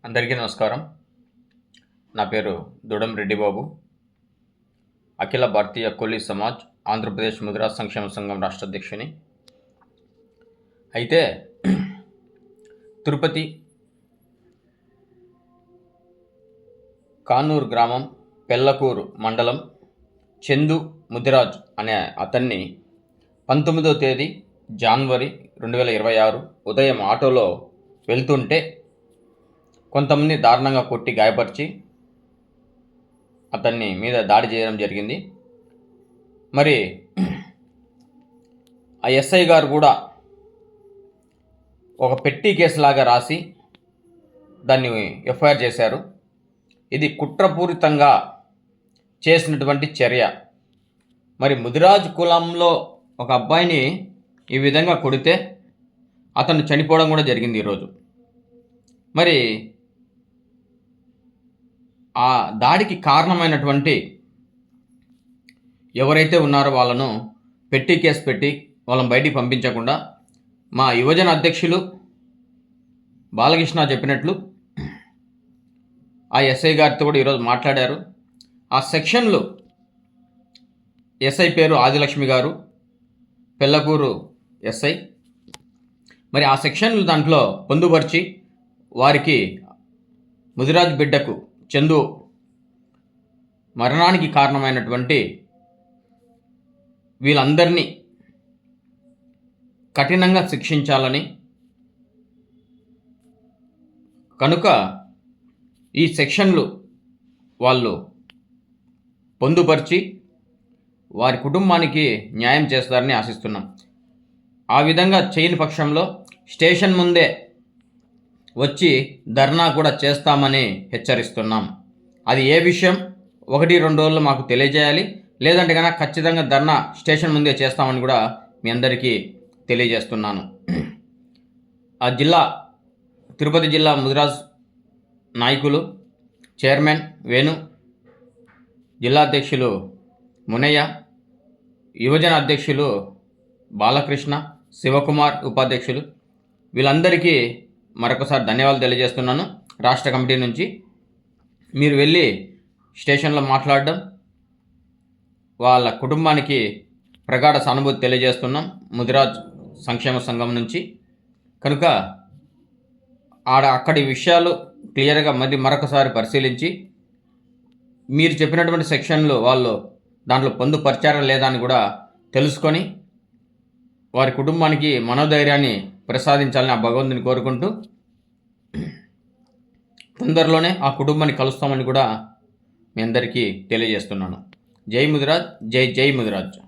అందరికీ నమస్కారం. నా పేరు దూడం రెడ్డి బాబు. అఖిల భారతీయ కూలీ సమాజ్ ఆంధ్రప్రదేశ్ ముదిరాజ్ సంక్షేమ సంఘం రాష్ట్ర అధ్యక్షుని. అయితే తిరుపతి కానూరు గ్రామం పెళ్లకూరు మండలం చందు ముదిరాజ్ అనే అతన్ని 19వ తేదీ జనవరి 2026 ఉదయం ఆటోలో వెళ్తుంటే కొంతమంది దారుణంగా కొట్టి గాయపరిచి అతన్ని మీద దాడి చేయడం జరిగింది. మరి ఆ ఎస్ఐ గారు కూడా ఒక పెట్టి కేసులాగా రాసి దాన్ని ఎఫ్ఐఆర్ చేశారు. ఇది కుట్రపూరితంగా చేసినటువంటి చర్య. మరి ముదిరాజ్ కులంలో ఒక అబ్బాయిని ఈ విధంగా కొడితే అతను చనిపోవడం కూడా జరిగింది ఈరోజు. మరి ఆ దాడికి కారణమైనటువంటి ఎవరైతే ఉన్నారో వాళ్ళను పెట్టి కేసు పెట్టి వాళ్ళని బయటికి పంపించకుండా మా యువజన అధ్యక్షులు బాలకృష్ణ చెప్పినట్లు ఆ ఎస్ఐ గారితో కూడా ఈరోజు మాట్లాడారు. ఆ సెక్షన్లు ఎస్ఐ పేరు ఆదిలక్ష్మి గారు, పెళ్లకూరు ఎస్ఐ. మరి ఆ సెక్షన్లు దాంట్లో పొందుపరిచి వారికి ముదిరాజ్ బిడ్డకు చందు మరణానికి కారణమైనటువంటి వీళ్ళందరినీ కఠినంగా శిక్షించాలని, కనుక ఈ సెక్షన్లు వాళ్ళు పొందుపరిచి వారి కుటుంబానికి న్యాయం చేస్తారని ఆశిస్తున్నాం. ఆ విధంగా చేయని పక్షంలో స్టేషన్ ముందే వచ్చి ధర్నా కూడా చేస్తామని హెచ్చరిస్తున్నాం. అది ఏ విషయం 1-2 రోజుల్లో మాకు తెలియజేయాలి. లేదంటే కనుక ఖచ్చితంగా ధర్నా స్టేషన్ ముందే చేస్తామని కూడా మీ అందరికీ తెలియజేస్తున్నాను. ఆ తిరుపతి జిల్లా ముదిరాజ్ నాయకులు, చైర్మన్ వేణు, జిల్లా అధ్యక్షులు మునయ్య, యువజన అధ్యక్షులు బాలకృష్ణ, శివకుమార్ ఉపాధ్యక్షులు, వీళ్ళందరికీ మరొకసారి ధన్యవాదాలు తెలియజేస్తున్నాను. రాష్ట్ర కమిటీ నుంచి మీరు వెళ్ళి స్టేషన్లో మాట్లాడడం, వాళ్ళ కుటుంబానికి ప్రగాఢ సానుభూతి తెలియజేస్తున్నాం ముదిరాజ్ సంక్షేమ సంఘం నుంచి. కనుక అక్కడి విషయాలు క్లియర్గా మరొకసారి పరిశీలించి మీరు చెప్పినటువంటి సెక్షన్లు వాళ్ళు దాంట్లో పొందుపరిచారా లేదా అని కూడా తెలుసుకొని వారి కుటుంబానికి మనోధైర్యాన్ని ప్రసాదించాలని ఆ భగవంతుని కోరుకుంటూ తొందరలోనే ఆ కుటుంబాన్ని కలుస్తామని కూడా మీ అందరికీ తెలియజేస్తున్నాను. జై ముదిరాజ్, జై జై ముదిరాజ్.